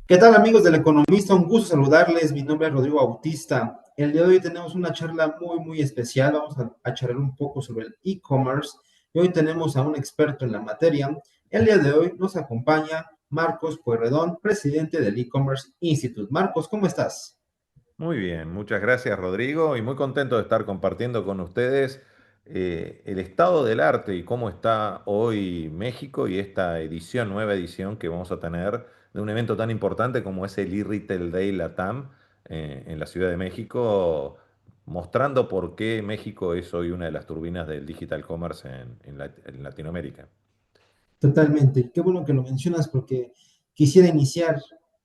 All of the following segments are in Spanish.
¿Qué tal amigos del Economista? Un gusto saludarles. Mi nombre es Rodrigo Bautista. El día de hoy tenemos una charla muy especial. Vamos a charlar un poco sobre el e-commerce y hoy tenemos a un experto en la materia. El día de hoy nos acompaña Marcos Pueyrredón, presidente del E-Commerce Institute. Marcos, ¿cómo estás? Muy bien, muchas gracias Rodrigo y muy contento de estar compartiendo con ustedes el estado del arte y cómo está hoy México y esta edición, nueva edición que vamos a tener de un evento tan importante como es el e-Retail Day Latam en la Ciudad de México, mostrando por qué México es hoy una de las turbinas del digital commerce en Latinoamérica. Totalmente. Qué bueno que lo mencionas porque quisiera iniciar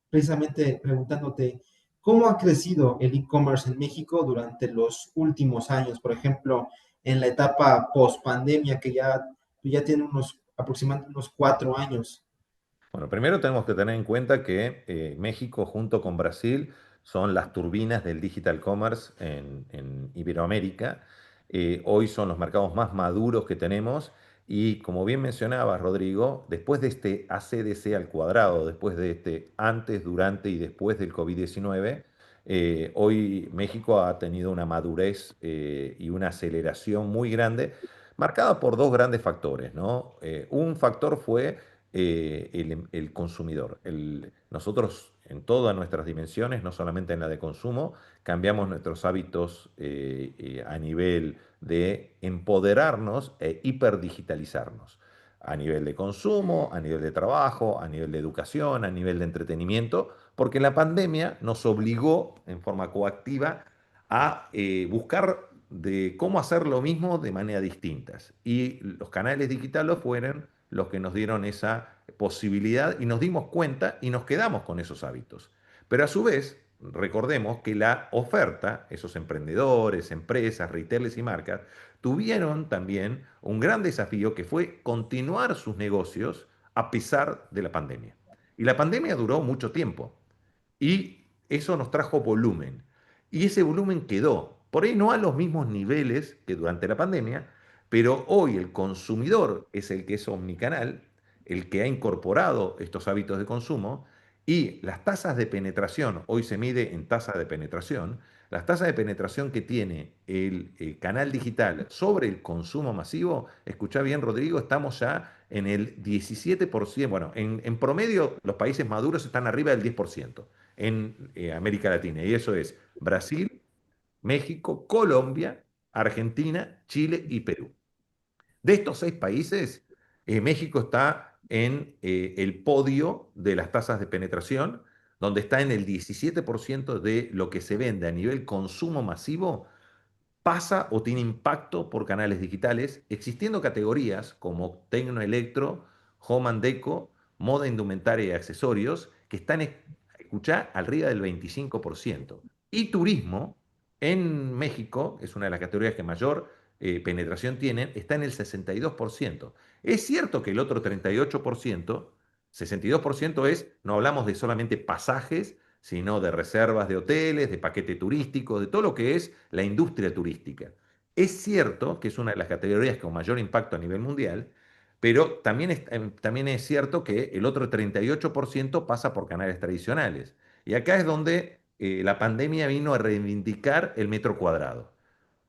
precisamente preguntándote cómo ha crecido el e-commerce en México durante los últimos años, por ejemplo, en la etapa post pandemia que ya tiene aproximadamente unos 4 años. Bueno, primero tenemos que tener en cuenta que México junto con Brasil son las turbinas del digital commerce en Iberoamérica. Hoy son los mercados más maduros que tenemos y como bien mencionaba Rodrigo, después de este ACDC al cuadrado, después de este antes, durante y después del COVID-19, hoy México ha tenido una madurez y una aceleración muy grande, marcada por dos grandes factores, ¿no? Un factor fue el consumidor. Nosotros en todas nuestras dimensiones, no solamente en la de consumo, cambiamos nuestros hábitos a nivel de empoderarnos e hiperdigitalizarnos. A nivel de consumo, a nivel de trabajo, a nivel de educación, a nivel de entretenimiento, porque la pandemia nos obligó en forma coactiva a buscar de cómo hacer lo mismo de manera distintas. Y los canales digitales fueron los que nos dieron esa posibilidad y nos dimos cuenta y nos quedamos con esos hábitos. Pero a su vez, recordemos que la oferta, esos emprendedores, empresas, retailers y marcas, tuvieron también un gran desafío que fue continuar sus negocios a pesar de la pandemia. Y la pandemia duró mucho tiempo y eso nos trajo volumen. Y ese volumen quedó, por ahí no a los mismos niveles que durante la pandemia, pero hoy el consumidor es el que es omnicanal, el que ha incorporado estos hábitos de consumo y las tasas de penetración, hoy se mide en tasa de penetración, las tasas de penetración que tiene el canal digital sobre el consumo masivo, escucha bien Rodrigo, estamos ya en el 17%, bueno, en promedio los países maduros están arriba del 10% en América Latina, y eso es Brasil, México, Colombia, Argentina, Chile y Perú. De estos seis países, México está en el podio de las tasas de penetración, donde está en el 17% de lo que se vende a nivel consumo masivo, pasa o tiene impacto por canales digitales, existiendo categorías como tecnoelectro, home and deco, moda, indumentaria y accesorios, que están, escuchá, arriba del 25%. Y turismo, en México, es una de las categorías que mayor penetración tienen, está en el 62%. Es cierto que el otro 38%, 62% es, no hablamos de solamente pasajes, sino de reservas de hoteles, de paquete turístico, de todo lo que es la industria turística. Es cierto que es una de las categorías con mayor impacto a nivel mundial, pero también es cierto que el otro 38% pasa por canales tradicionales. Y acá es donde la pandemia vino a reivindicar el metro cuadrado.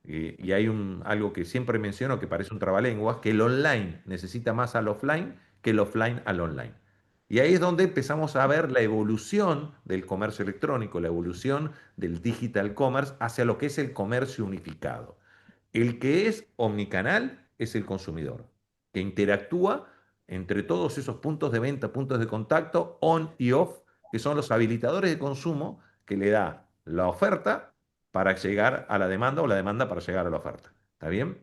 Y hay algo que siempre menciono que parece un trabalenguas, que el online necesita más al offline que el offline al online. Y ahí es donde empezamos a ver la evolución del comercio electrónico, la evolución del digital commerce hacia lo que es el comercio unificado. El que es omnicanal es el consumidor, que interactúa entre todos esos puntos de venta, puntos de contacto, on y off, que son los habilitadores de consumo que le da la oferta para llegar a la demanda o la demanda para llegar a la oferta. ¿Está bien?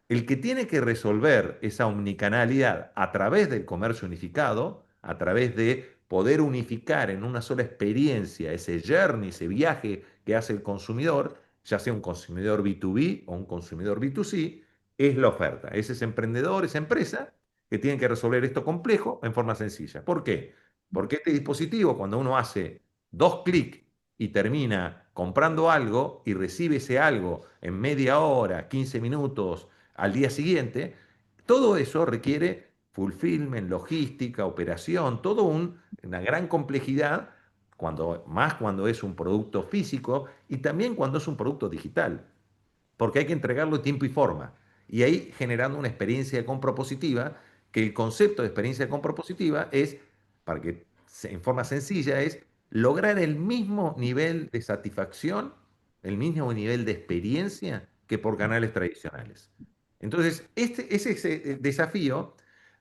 El que tiene que resolver esa omnicanalidad a través del comercio unificado, a través de poder unificar en una sola experiencia ese journey, ese viaje que hace el consumidor, ya sea un consumidor B2B o un consumidor B2C, es la oferta. Es ese emprendedor, esa empresa que tiene que resolver esto complejo en forma sencilla. ¿Por qué? Porque este dispositivo, cuando uno hace 2 clics y termina comprando algo y recibe ese algo en media hora, 15 minutos al día siguiente, todo eso requiere fulfillment, logística, operación, una gran complejidad más cuando es un producto físico y también cuando es un producto digital, porque hay que entregarlo en tiempo y forma. Y ahí generando una experiencia de compra positiva, que el concepto de experiencia de compra positiva es, para que en forma sencilla, es lograr el mismo nivel de satisfacción, el mismo nivel de experiencia que por canales tradicionales. Entonces, ese desafío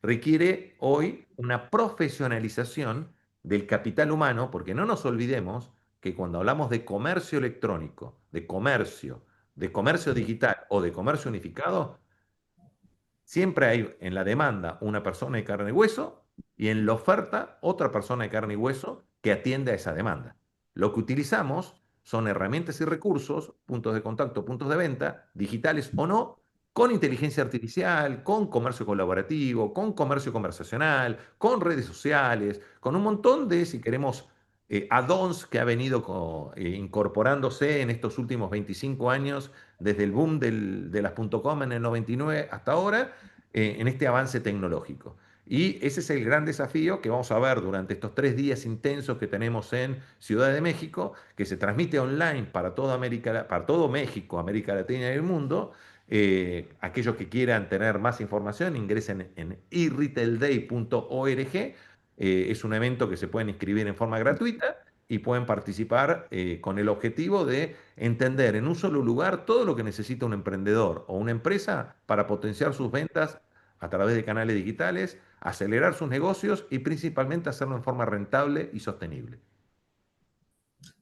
requiere hoy una profesionalización del capital humano, porque no nos olvidemos que cuando hablamos de comercio electrónico, de comercio digital o de comercio unificado, siempre hay en la demanda una persona de carne y hueso y en la oferta otra persona de carne y hueso que atiende a esa demanda. Lo que utilizamos son herramientas y recursos, puntos de contacto, puntos de venta, digitales o no, con inteligencia artificial, con comercio colaborativo, con comercio conversacional, con redes sociales, con un montón de, si queremos, add-ons que ha venido incorporándose en estos últimos 25 años, desde el boom de las .com en el 99 hasta ahora, en este avance tecnológico. Y ese es el gran desafío que vamos a ver durante estos 3 días intensos que tenemos en Ciudad de México, que se transmite online para toda América, para todo México, América Latina y el mundo. Aquellos que quieran tener más información ingresen en eRetailDay.org. Es un evento que se pueden inscribir en forma gratuita y pueden participar con el objetivo de entender en un solo lugar todo lo que necesita un emprendedor o una empresa para potenciar sus ventas a través de canales digitales, acelerar sus negocios y principalmente hacerlo en forma rentable y sostenible.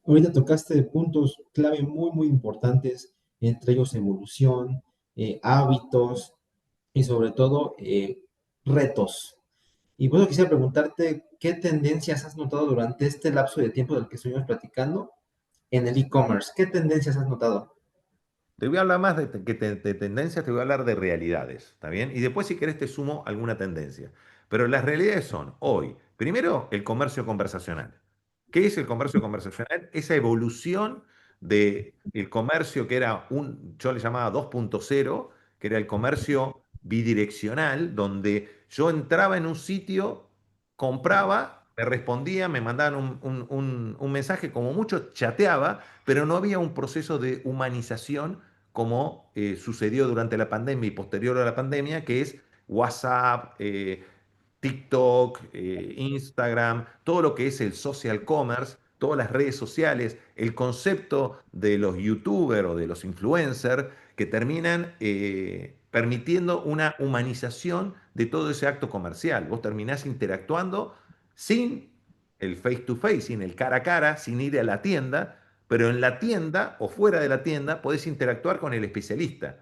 Ahorita tocaste puntos clave muy importantes, entre ellos evolución, hábitos y sobre todo retos. Y bueno, quisiera preguntarte, ¿qué tendencias has notado durante este lapso de tiempo del que estuvimos platicando en el e-commerce? ¿Qué tendencias has notado? Te voy a hablar más de tendencias, te voy a hablar de realidades, ¿está bien? Y después, si querés, te sumo alguna tendencia. Pero las realidades son, hoy, primero, el comercio conversacional. ¿Qué es el comercio conversacional? Esa evolución del comercio que era yo le llamaba 2.0, que era el comercio bidireccional, donde yo entraba en un sitio, compraba, me respondía, me mandaban un mensaje, como mucho chateaba, pero no había un proceso de humanización como sucedió durante la pandemia y posterior a la pandemia, que es WhatsApp, TikTok, Instagram, todo lo que es el social commerce, todas las redes sociales, el concepto de los youtubers o de los influencers que terminan permitiendo una humanización de todo ese acto comercial. Vos terminás interactuando sin el face to face, sin el cara a cara, sin ir a la tienda, pero en la tienda o fuera de la tienda podés interactuar con el especialista,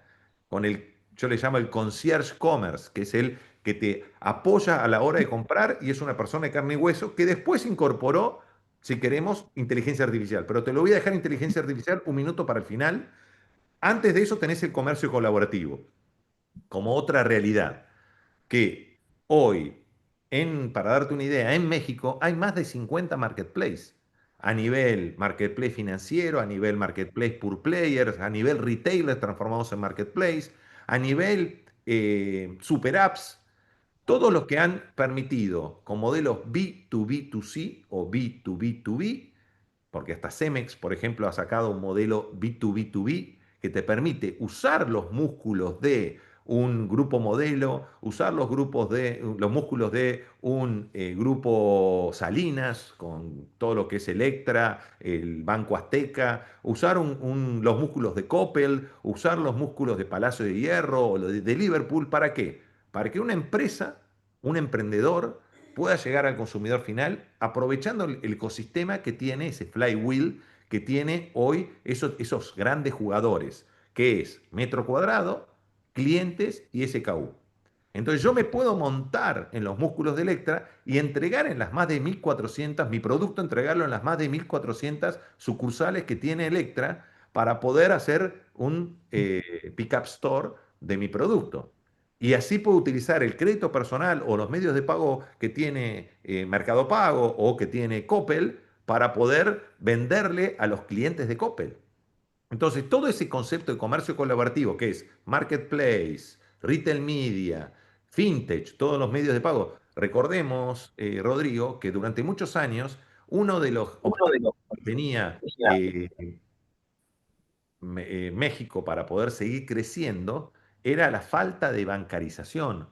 yo le llamo el concierge commerce, que es el que te apoya a la hora de comprar y es una persona de carne y hueso que después incorporó, si queremos, inteligencia artificial. Pero te lo voy a dejar inteligencia artificial un minuto para el final. Antes de eso tenés el comercio colaborativo como otra realidad que hoy, para darte una idea, en México hay más de 50 marketplaces, a nivel marketplace financiero, a nivel marketplace pure players, a nivel retailers transformados en marketplace, a nivel super apps, todos los que han permitido con modelos B2B2C o B2B2B, porque hasta Cemex, por ejemplo, ha sacado un modelo B2B2B que te permite usar los músculos de un grupo modelo, usar los músculos de un grupo Salinas, con todo lo que es Electra, el Banco Azteca, usar los músculos de Coppel, usar los músculos de Palacio de Hierro o de Liverpool. ¿Para qué? Para que una empresa, un emprendedor, pueda llegar al consumidor final aprovechando el ecosistema que tiene, ese flywheel que tiene hoy esos grandes jugadores, que es metro cuadrado, clientes y SKU. Entonces yo me puedo montar en los músculos de Electra y entregar en las más de 1.400, mi producto entregarlo en las más de 1.400 sucursales que tiene Electra para poder hacer un pick-up store de mi producto. Y así puedo utilizar el crédito personal o los medios de pago que tiene Mercado Pago o que tiene Coppel para poder venderle a los clientes de Coppel. Entonces, todo ese concepto de comercio colaborativo, que es marketplace, retail media, fintech, todos los medios de pago. Recordemos, Rodrigo, que durante muchos años Uno de los Uno de obstáculos los que tenía ya. México para poder seguir creciendo era la falta de bancarización.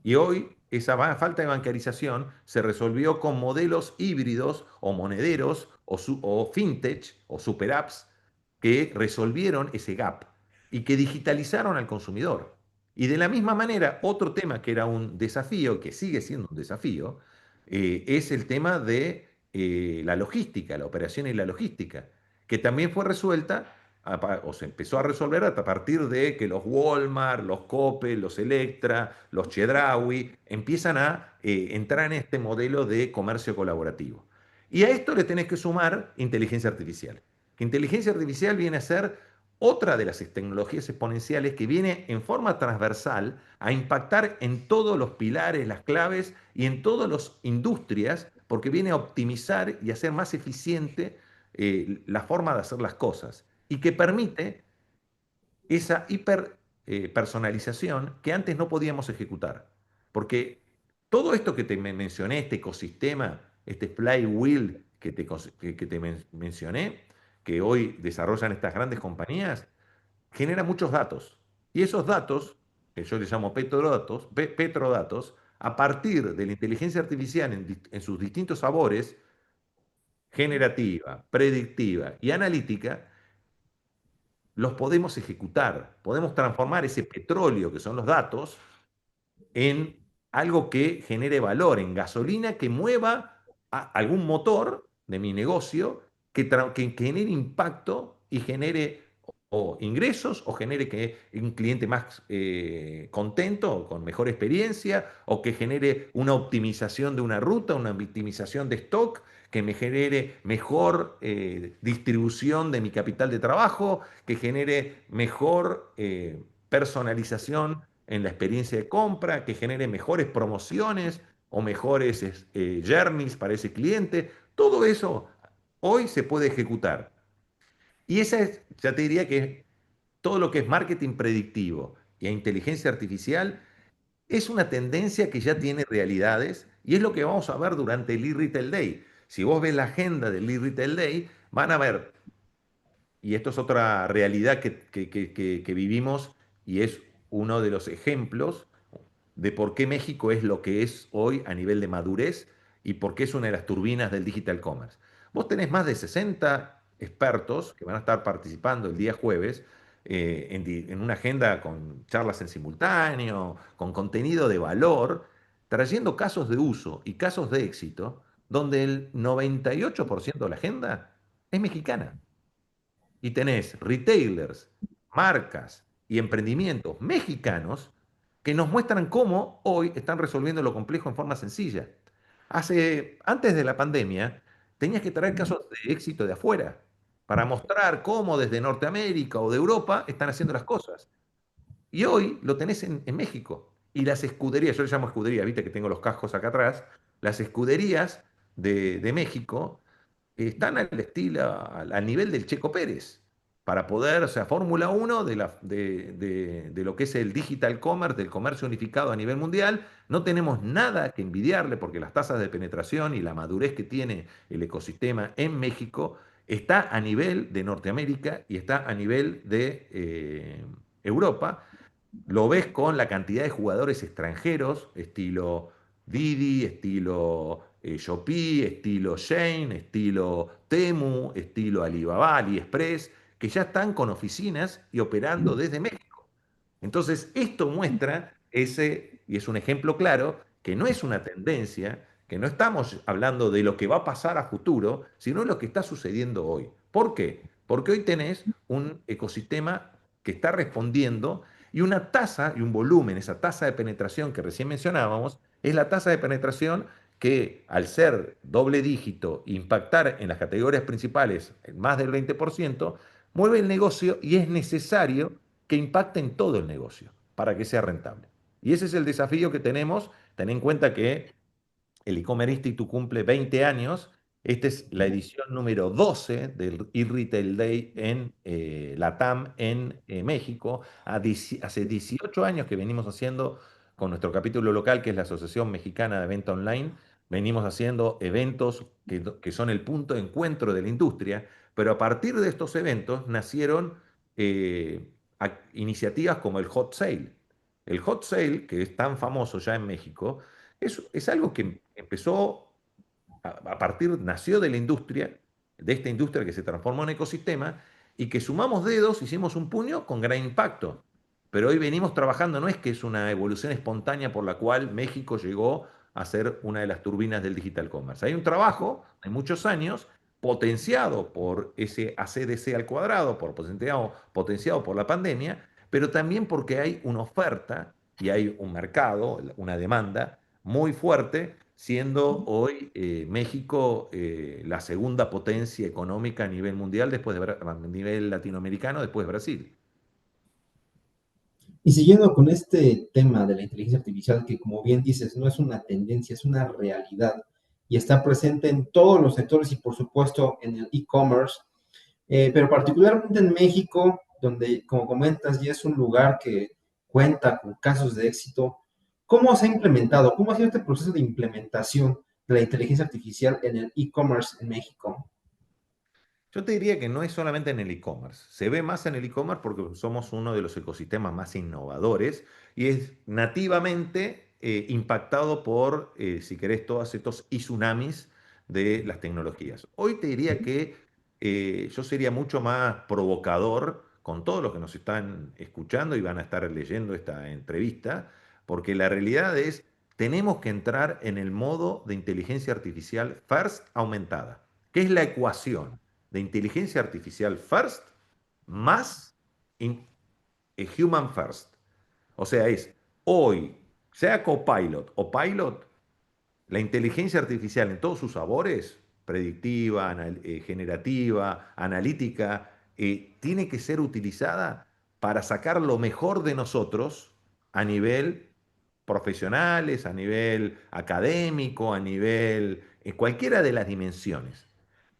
Y hoy esa falta de bancarización se resolvió con modelos híbridos o monederos o fintech o super apps que resolvieron ese gap y que digitalizaron al consumidor. Y de la misma manera, otro tema que era un desafío, que sigue siendo un desafío, es el tema de la logística, la operación y la logística, que también fue resuelta o se empezó a resolver a partir de que los Walmart, los Coppel, los Electra, los Chedraui empiezan a entrar en este modelo de comercio colaborativo. Y a esto le tenés que sumar inteligencia artificial. Que inteligencia artificial viene a ser otra de las tecnologías exponenciales que viene en forma transversal a impactar en todos los pilares, las claves y en todas las industrias, porque viene a optimizar y hacer más eficiente la forma de hacer las cosas y que permite esa hiper personalización que antes no podíamos ejecutar. Porque todo esto que te mencioné, este ecosistema, este flywheel que te mencioné, que hoy desarrollan estas grandes compañías, genera muchos datos. Y esos datos, que yo les llamo petrodatos, a partir de la inteligencia artificial en sus distintos sabores, generativa, predictiva y analítica, los podemos ejecutar, podemos transformar ese petróleo que son los datos en algo que genere valor, en gasolina que mueva algún motor de mi negocio que genere impacto y genere o ingresos o genere que un cliente más contento, con mejor experiencia, o que genere una optimización de una ruta, una optimización de stock, que me genere mejor distribución de mi capital de trabajo, que genere mejor personalización en la experiencia de compra, que genere mejores promociones o mejores journeys para ese cliente. Todo eso hoy se puede ejecutar. Y esa es, ya te diría que todo lo que es marketing predictivo y a inteligencia artificial es una tendencia que ya tiene realidades y es lo que vamos a ver durante el e-Retail Day. Si vos ves la agenda del e-Retail Day, van a ver, y esto es otra realidad que vivimos y es uno de los ejemplos de por qué México es lo que es hoy a nivel de madurez y por qué es una de las turbinas del digital commerce. Vos tenés más de 60 expertos que van a estar participando el día jueves en una agenda con charlas en simultáneo, con contenido de valor, trayendo casos de uso y casos de éxito, donde el 98% de la agenda es mexicana. Y tenés retailers, marcas y emprendimientos mexicanos que nos muestran cómo hoy están resolviendo lo complejo en forma sencilla. Antes de la pandemia, tenías que traer casos de éxito de afuera para mostrar cómo desde Norteamérica o de Europa están haciendo las cosas. Y hoy lo tenés en México. Y las escuderías, yo le llamo escudería, viste que tengo los cascos acá atrás, las escuderías de México están al estilo, al nivel del Checo Pérez, para poder, o sea, Fórmula Uno de lo que es el digital commerce, del comercio unificado a nivel mundial. No tenemos nada que envidiarle porque las tasas de penetración y la madurez que tiene el ecosistema en México está a nivel de Norteamérica y está a nivel de Europa. Lo ves con la cantidad de jugadores extranjeros, estilo Didi, estilo Shopee, estilo Shein, estilo Temu, estilo Alibaba, AliExpress, que ya están con oficinas y operando desde México. Entonces, esto muestra ese, y es un ejemplo claro, que no es una tendencia, que no estamos hablando de lo que va a pasar a futuro, sino de lo que está sucediendo hoy. ¿Por qué? Porque hoy tenés un ecosistema que está respondiendo y una tasa y un volumen, esa tasa de penetración que recién mencionábamos, es la tasa de penetración que al ser doble dígito, impactar en las categorías principales en más del 20%, mueve el negocio y es necesario que impacte en todo el negocio para que sea rentable. Y ese es el desafío que tenemos. Ten en cuenta que el e-commerce Institute cumple 20 años. Esta es la edición número 12 del e-Retail Day en LATAM, en México. Hace 18 años que venimos haciendo con nuestro capítulo local, que es la Asociación Mexicana de Venta Online, venimos haciendo eventos que son el punto de encuentro de la industria, pero a partir de estos eventos nacieron iniciativas como el Hot Sale. El Hot Sale, que es tan famoso ya en México, es algo que empezó a partir, nació de la industria, de esta industria que se transformó en ecosistema y que sumamos dedos, hicimos un puño con gran impacto. Pero hoy venimos trabajando, no es que es una evolución espontánea por la cual México llegó a ser una de las turbinas del digital commerce. Hay un trabajo de muchos años potenciado por ese ACDC al cuadrado, potenciado por la pandemia, pero también porque hay una oferta y hay un mercado, una demanda muy fuerte, siendo hoy México la segunda potencia económica a nivel mundial, a nivel latinoamericano, después de Brasil. Y siguiendo con este tema de la inteligencia artificial, que como bien dices, no es una tendencia, es una realidad y está presente en todos los sectores y por supuesto en el e-commerce, pero particularmente en México, donde como comentas ya es un lugar que cuenta con casos de éxito. ¿Cómo se ha implementado? ¿Cómo ha sido este proceso de implementación de la inteligencia artificial en el e-commerce en México? Yo te diría que no es solamente en el e-commerce. Se ve más en el e-commerce porque somos uno de los ecosistemas más innovadores y es nativamente impactado por, si querés, todos estos tsunamis de las tecnologías. Hoy te diría que yo sería mucho más provocador con todos los que nos están escuchando y van a estar leyendo esta entrevista, porque la realidad es, tenemos que entrar en el modo de inteligencia artificial first aumentada, que es la ecuación de inteligencia artificial first más in, human first. O sea, es hoy, sea Copilot o Pilot, la inteligencia artificial en todos sus sabores, predictiva, generativa, analítica, tiene que ser utilizada para sacar lo mejor de nosotros a nivel profesionales, a nivel académico, a nivel, en cualquiera de las dimensiones.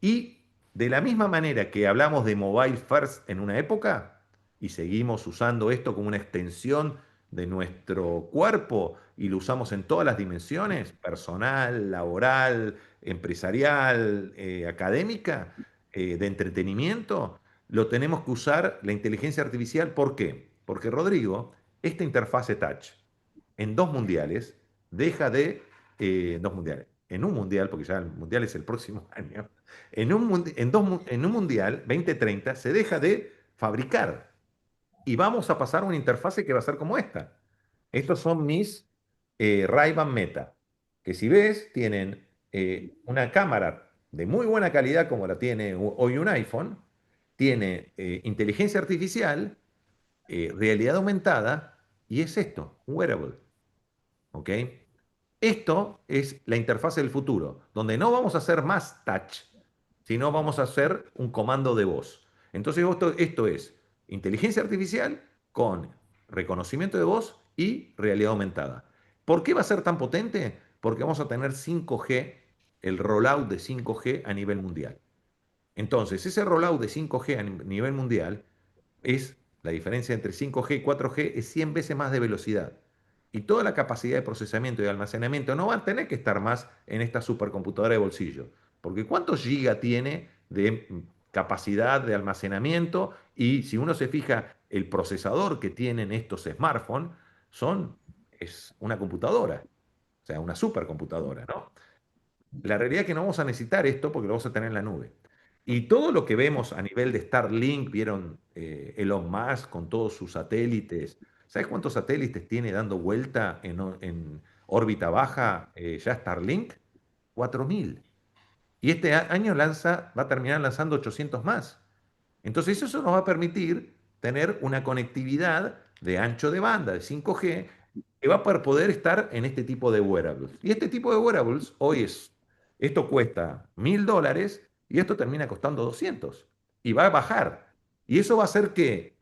Y de la misma manera que hablamos de mobile first en una época y seguimos usando esto como una extensión de nuestro cuerpo y lo usamos en todas las dimensiones, personal, laboral, empresarial, académica, de entretenimiento, lo tenemos que usar la inteligencia artificial. ¿Por qué? Porque Rodrigo, esta interfase touch en dos mundiales deja de, dos mundiales, en un mundial, porque ya el mundial es el próximo año, en un mundial 2030 se deja de fabricar y vamos a pasar a una interfase que va a ser como esta. Estos son mis Ray-Ban Meta, que si ves tienen una cámara de muy buena calidad como la tiene hoy un iPhone, tiene inteligencia artificial, realidad aumentada y es esto, un wearable. ¿Ok? Esto es la interfaz del futuro, donde no vamos a hacer más touch, sino vamos a hacer un comando de voz. Entonces esto es inteligencia artificial con reconocimiento de voz y realidad aumentada. ¿Por qué va a ser tan potente? Porque vamos a tener 5G, el rollout de 5G a nivel mundial. Entonces, ese rollout de 5G a nivel mundial es la diferencia entre 5G y 4G es 100 veces más de velocidad. Y toda la capacidad de procesamiento y de almacenamiento no va a tener que estar más en esta supercomputadora de bolsillo. Porque ¿cuántos gigas tiene de capacidad de almacenamiento? Y si uno se fija, el procesador que tienen estos smartphones es una computadora, o sea, una supercomputadora, ¿no? La realidad es que no vamos a necesitar esto porque lo vamos a tener en la nube. Y todo lo que vemos a nivel de Starlink, vieron Elon Musk con todos sus satélites. ¿Sabes cuántos satélites tiene dando vuelta en órbita baja ya Starlink? 4.000. Y este año va a terminar lanzando 800 más. Entonces eso nos va a permitir tener una conectividad de ancho de banda, de 5G, que va a poder estar en este tipo de wearables. Y este tipo de wearables esto cuesta $1.000 y esto termina costando 200. Y va a bajar. Y eso va a hacer que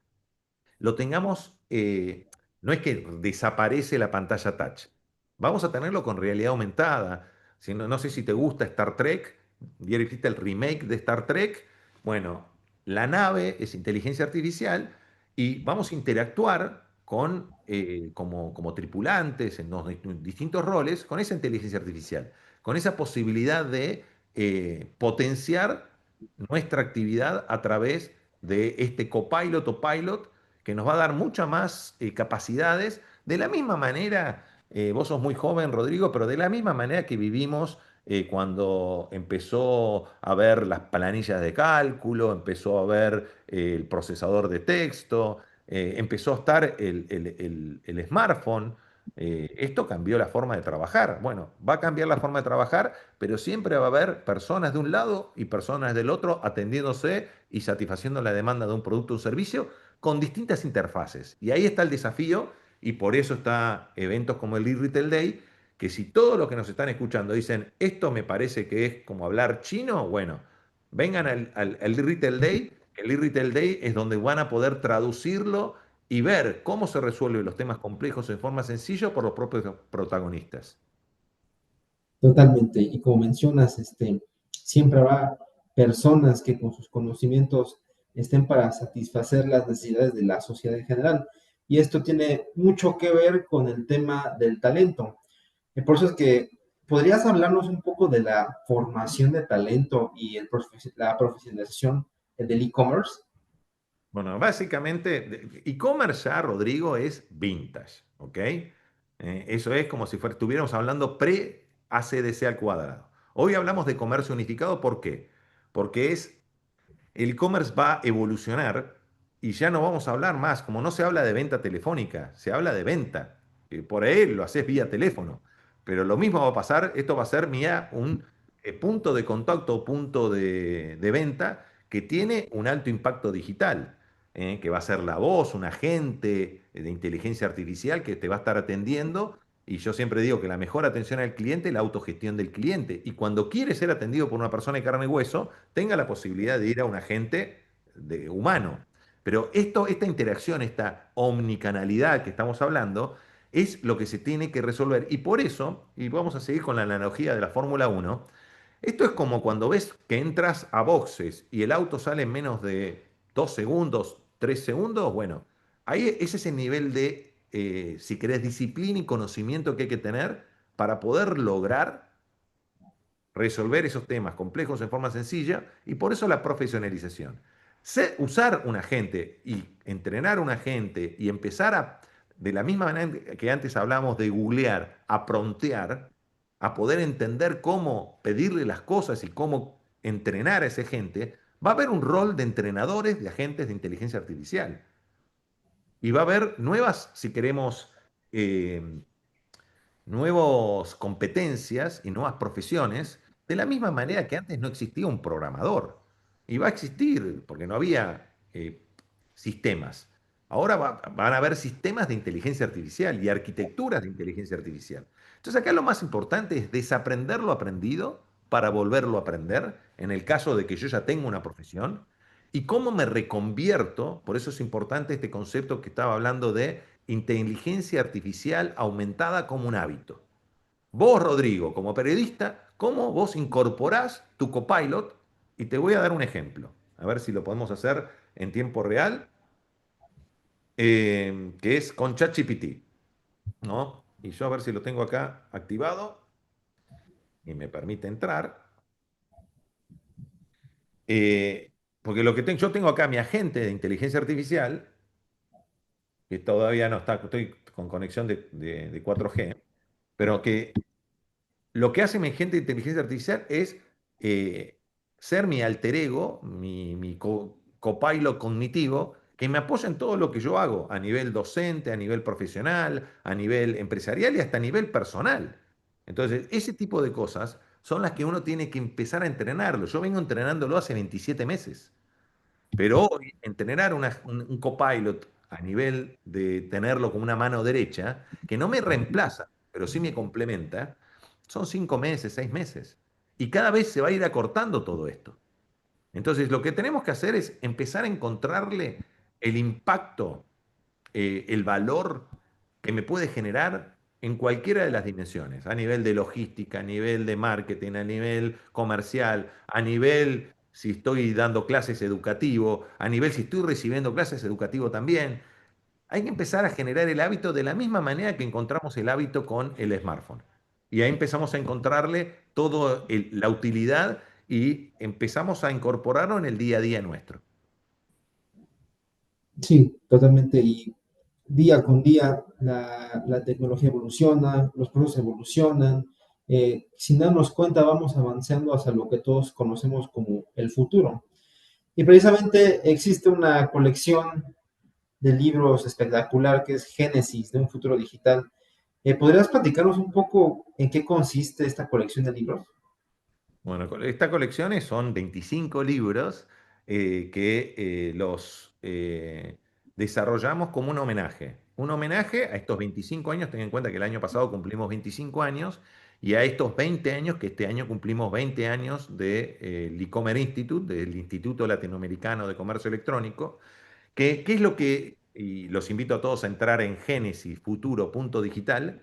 lo tengamos, no es que desaparece la pantalla touch, vamos a tenerlo con realidad aumentada. Si no, no sé si te gusta Star Trek, ya existe el remake de Star Trek, bueno, la nave es inteligencia artificial y vamos a interactuar como tripulantes en los distintos roles con esa inteligencia artificial, con esa posibilidad de potenciar nuestra actividad a través de este copilot o pilot que nos va a dar muchas más capacidades. De la misma manera, vos sos muy joven, Rodrigo, pero de la misma manera que vivimos cuando empezó a ver las planillas de cálculo, empezó a ver el procesador de texto, empezó a estar el smartphone. Esto cambió la forma de trabajar. Bueno, va a cambiar la forma de trabajar, pero siempre va a haber personas de un lado y personas del otro atendiéndose y satisfaciendo la demanda de un producto o un servicio con distintas interfaces. Y ahí está el desafío y por eso está eventos como el e-Retail Day, que si todos los que nos están escuchando dicen, esto me parece que es como hablar chino, bueno, vengan al e-Retail Day. El e-Retail Day es donde van a poder traducirlo y ver cómo se resuelven los temas complejos en forma sencilla por los propios protagonistas. Totalmente. Y como mencionas, siempre habrá personas que con sus conocimientos estén para satisfacer las necesidades de la sociedad en general. Y esto tiene mucho que ver con el tema del talento. Por eso es que podrías hablarnos un poco de la formación de talento y la profesionalización del e-commerce. Bueno, básicamente, e-commerce ya, Rodrigo, es vintage, ¿ok? Eso es como si estuviéramos hablando pre-ACDC al cuadrado. Hoy hablamos de comercio unificado, ¿por qué? Porque el e-commerce va a evolucionar y ya no vamos a hablar más, como no se habla de venta telefónica, se habla de venta. Por ahí lo haces vía teléfono, pero lo mismo va a pasar, esto va a ser mía un punto de contacto, punto de venta que tiene un alto impacto digital, que va a ser la voz, un agente de inteligencia artificial que te va a estar atendiendo. Y yo siempre digo que la mejor atención al cliente es la autogestión del cliente. Y cuando quiere ser atendido por una persona de carne y hueso, tenga la posibilidad de ir a un agente humano. Pero esta interacción, esta omnicanalidad que estamos hablando, es lo que se tiene que resolver. Y por eso, y vamos a seguir con la analogía de la Fórmula 1, esto es como cuando ves que entras a boxes y el auto sale en menos de 2 segundos, 3 segundos. Bueno, ahí es ese nivel de, si querés, disciplina y conocimiento que hay que tener para poder lograr resolver esos temas complejos en forma sencilla y por eso la profesionalización. Usar un agente y entrenar un agente y empezar de la misma manera que antes hablamos de googlear, a promptear, a poder entender cómo pedirle las cosas y cómo entrenar a ese agente, va a haber un rol de entrenadores de agentes de inteligencia artificial. Y va a haber nuevas, si queremos, eh, nuevas competencias y nuevas profesiones, de la misma manera que antes no existía un programador. Y va a existir, porque no había sistemas. Ahora van a haber sistemas de inteligencia artificial y arquitecturas de inteligencia artificial. Entonces acá lo más importante es desaprender lo aprendido para volverlo a aprender, en el caso de que yo ya tengo una profesión, y cómo me reconvierto, por eso es importante este concepto que estaba hablando de inteligencia artificial aumentada como un hábito. Vos, Rodrigo, como periodista, ¿cómo vos incorporás tu copilot? Y te voy a dar un ejemplo, a ver si lo podemos hacer en tiempo real, que es con ChatGPT, ¿no? Y yo a ver si lo tengo acá activado y me permite entrar. Porque yo tengo acá mi agente de inteligencia artificial, que todavía no está, estoy con conexión de 4G, pero que lo que hace mi agente de inteligencia artificial es ser mi alter ego, mi copilot cognitivo, que me apoya en todo lo que yo hago, a nivel docente, a nivel profesional, a nivel empresarial y hasta a nivel personal. Entonces, ese tipo de cosas son las que uno tiene que empezar a entrenarlo. Yo vengo entrenándolo hace 27 meses. Pero hoy, en tener un copilot a nivel de tenerlo como una mano derecha, que no me reemplaza, pero sí me complementa, son 5 meses, 6 meses. Y cada vez se va a ir acortando todo esto. Entonces, lo que tenemos que hacer es empezar a encontrarle el impacto, el valor que me puede generar en cualquiera de las dimensiones, a nivel de logística, a nivel de marketing, a nivel comercial, a nivel si estoy dando clases educativo, a nivel si estoy recibiendo clases educativo también, hay que empezar a generar el hábito de la misma manera que encontramos el hábito con el smartphone. Y ahí empezamos a encontrarle toda la utilidad y empezamos a incorporarlo en el día a día nuestro. Sí, totalmente. Y día con día la tecnología evoluciona, los procesos evolucionan. Sin darnos cuenta, vamos avanzando hacia lo que todos conocemos como el futuro. Y precisamente existe una colección de libros espectacular que es Génesis de un futuro digital. ¿Podrías platicarnos un poco en qué consiste esta colección de libros? Bueno, esta colección son 25 libros que los desarrollamos como un homenaje. Un homenaje a estos 25 años, ten en cuenta que el año pasado cumplimos 25 años, y a estos 20 años, que este año cumplimos 20 años del e-Commerce Institute, del Instituto Latinoamericano de Comercio Electrónico. ¿Qué es lo que, y los invito a todos a entrar en Génesisfuturo.digital,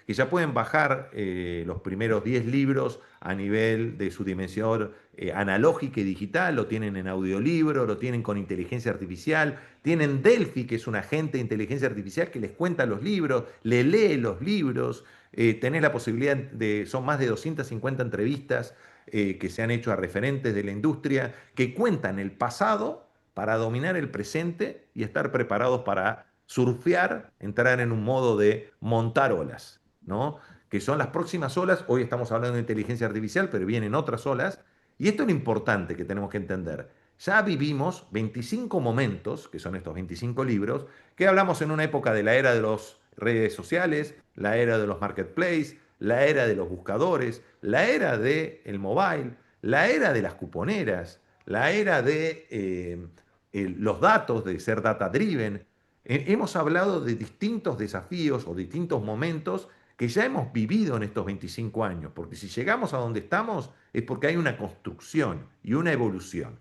que ya pueden bajar los primeros 10 libros a nivel de su dimensión analógica y digital, lo tienen en audiolibro, lo tienen con inteligencia artificial, tienen Delphi, que es un agente de inteligencia artificial que les cuenta los libros, le lee los libros, tenés la posibilidad son más de 250 entrevistas que se han hecho a referentes de la industria, que cuentan el pasado para dominar el presente y estar preparados para surfear, entrar en un modo de montar olas, ¿no? Que son las próximas olas. Hoy estamos hablando de inteligencia artificial, pero vienen otras olas. Y esto es lo importante que tenemos que entender. Ya vivimos 25 momentos, que son estos 25 libros, que hablamos en una época de la era de las redes sociales, la era de los marketplaces, la era de los buscadores, la era del mobile, la era de las cuponeras, la era de los datos, de ser data driven. Hemos hablado de distintos desafíos o distintos momentos que ya hemos vivido en estos 25 años, porque si llegamos a donde estamos es porque hay una construcción y una evolución.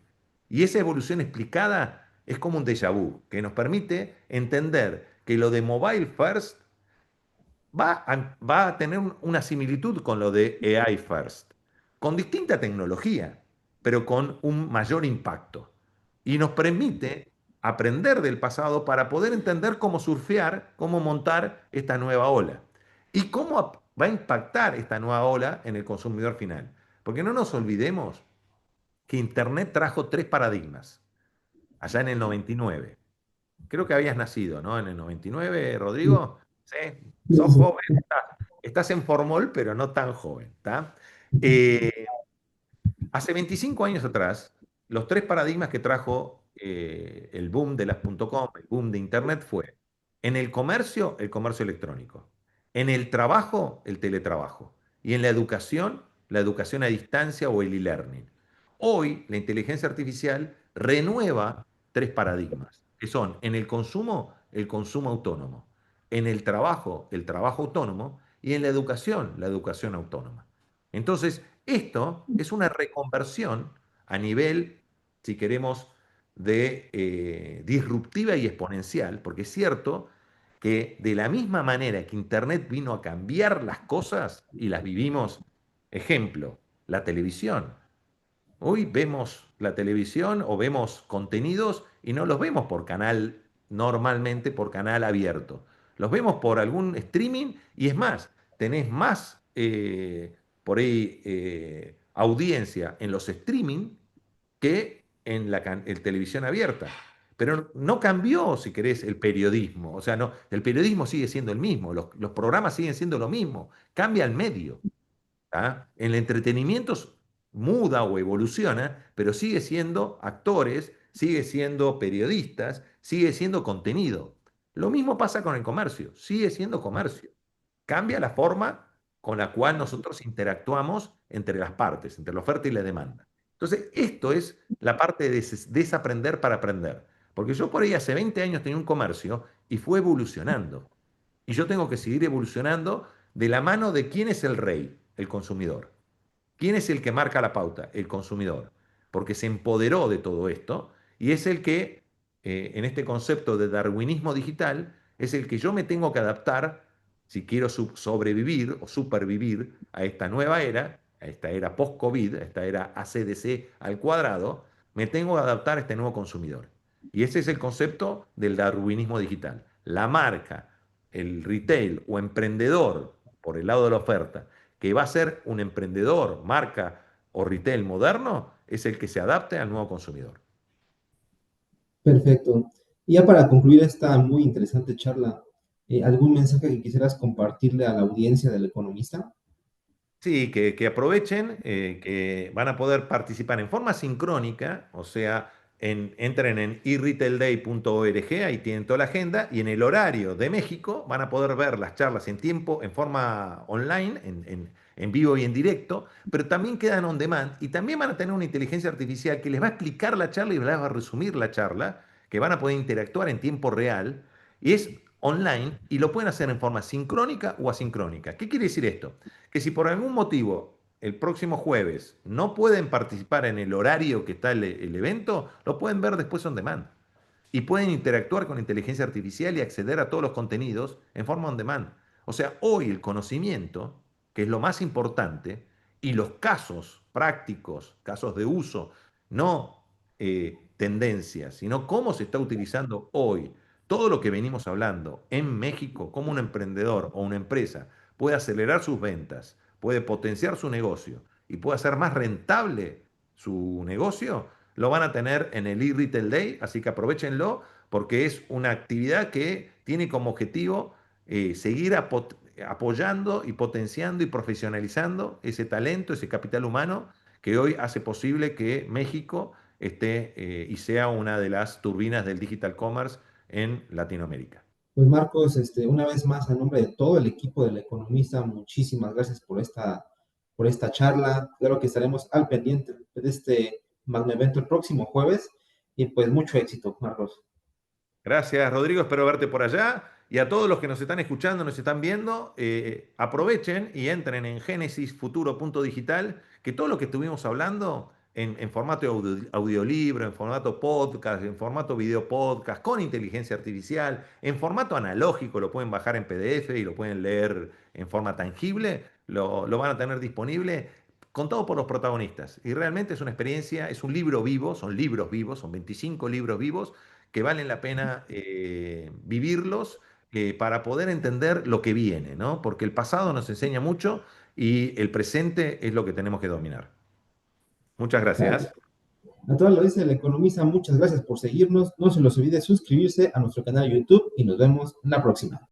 Y esa evolución explicada es como un déjà vu, que nos permite entender que lo de mobile first va a tener una similitud con lo de AI First, con distinta tecnología, pero con un mayor impacto. Y nos permite aprender del pasado para poder entender cómo surfear, cómo montar esta nueva ola. Y cómo va a impactar esta nueva ola en el consumidor final. Porque no nos olvidemos que Internet trajo tres paradigmas, allá en el 99. Creo que habías nacido, ¿no? En el 99, Sí, Rodrigo. Sí, sí, sos sí. joven, estás en Formol, pero no tan joven, ¿está? Eh, Hace 25 años atrás, los tres paradigmas que trajo el boom de las .com, el boom de Internet fue, en el comercio electrónico, en el trabajo, el teletrabajo, y en la educación a distancia o el e-learning. Hoy, la inteligencia artificial renueva tres paradigmas, que son en el consumo autónomo, en el trabajo autónomo, y en la educación autónoma. Entonces, esto es una reconversión a nivel, si queremos, de disruptiva y exponencial, porque es cierto que de la misma manera que Internet vino a cambiar las cosas y las vivimos, ejemplo, la televisión. Hoy vemos la televisión o vemos contenidos y no los vemos por canal, normalmente por canal abierto. Los vemos por algún streaming y es más, tenés más por ahí audiencia en los streaming que en la televisión abierta. Pero no cambió, si querés, el periodismo. O sea, no, el periodismo sigue siendo el mismo, los programas siguen siendo lo mismo. Cambia el medio. ¿Ah? En el entretenimiento muda o evoluciona, pero sigue siendo actores, sigue siendo periodistas, sigue siendo contenido. Lo mismo pasa con el comercio, sigue siendo comercio. Cambia la forma con la cual nosotros interactuamos entre las partes, entre la oferta y la demanda. Entonces, esto es la parte de desaprender para aprender. Porque yo por ahí hace 20 años tenía un comercio y fue evolucionando. Y yo tengo que seguir evolucionando de la mano de quién es el rey, el consumidor. ¿Quién es el que marca la pauta? El consumidor. Porque se empoderó de todo esto y es el que, en este concepto de darwinismo digital, es el que yo me tengo que adaptar si quiero sobrevivir o supervivir a esta nueva era, a esta era post-COVID, a esta era ACDC al cuadrado, me tengo que adaptar a este nuevo consumidor. Y ese es el concepto del darwinismo digital. La marca, el retail o emprendedor, por el lado de la oferta, que va a ser un emprendedor, marca o retail moderno, es el que se adapte al nuevo consumidor. Perfecto. Y ya para concluir esta muy interesante charla, ¿algún mensaje que quisieras compartirle a la audiencia del economista? Sí, que aprovechen, que van a poder participar en forma sincrónica, o sea, entren en eRetailDay.org, ahí tienen toda la agenda, y en el horario de México van a poder ver las charlas en tiempo, en forma online, en vivo y en directo, pero también quedan on demand y también van a tener una inteligencia artificial que les va a explicar la charla y les va a resumir la charla, que van a poder interactuar en tiempo real, y es online y lo pueden hacer en forma sincrónica o asincrónica. ¿Qué quiere decir esto? Que si por algún motivo el próximo jueves no pueden participar en el horario que está el evento, lo pueden ver después on demand. Y pueden interactuar con inteligencia artificial y acceder a todos los contenidos en forma on demand. O sea, hoy el conocimiento, que es lo más importante, y los casos prácticos, casos de uso, no tendencias, sino cómo se está utilizando hoy todo lo que venimos hablando en México, cómo un emprendedor o una empresa puede acelerar sus ventas, puede potenciar su negocio y puede hacer más rentable su negocio, lo van a tener en el e-Retail Day, así que aprovechenlo porque es una actividad que tiene como objetivo seguir apoyando y potenciando y profesionalizando ese talento, ese capital humano que hoy hace posible que México esté y sea una de las turbinas del digital commerce en Latinoamérica. Pues Marcos, una vez más, a nombre de todo el equipo del economista, muchísimas gracias por esta charla. Claro que estaremos al pendiente de este magno evento el próximo jueves y pues mucho éxito, Marcos. Gracias, Rodrigo. Espero verte por allá. Y a todos los que nos están escuchando, nos están viendo, aprovechen y entren en genesisfuturo.digital, que todo lo que estuvimos hablando en formato audiolibro, en formato podcast, en formato video podcast, con inteligencia artificial, en formato analógico, lo pueden bajar en PDF y lo pueden leer en forma tangible, lo van a tener disponible contado por los protagonistas. Y realmente es una experiencia, es un libro vivo, son libros vivos, son 25 libros vivos que valen la pena vivirlos para poder entender lo que viene, ¿no? Porque el pasado nos enseña mucho y el presente es lo que tenemos que dominar. Muchas Claro. gracias. A toda la audiencia del economista, muchas gracias por seguirnos. No se los olvide suscribirse a nuestro canal de YouTube y nos vemos en la próxima.